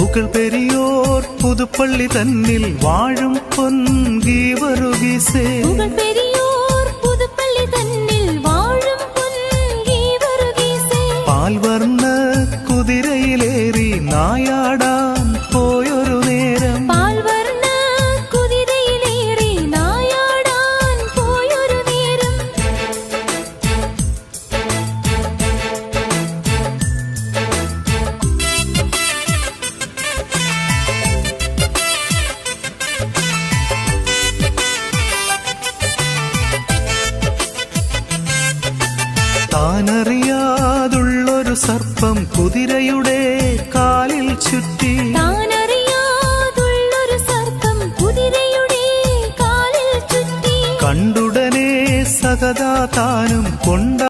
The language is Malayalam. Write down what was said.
പുകൾ പെരിയോർ പുതുപ്പള്ളി തന്നിൽ വാഴും പൊൻഗീവറുഗീസേ പാൽവർണ്ണ കുതിരയിലേറി നായാടാൻ പോയൊരു നേരം താനറിയാതുള്ളൊരു സർപ്പം കുതിരയുടെ കാലിൽ ചുറ്റി കണ്ടുടനെ സകതാ താനും കൊണ്ട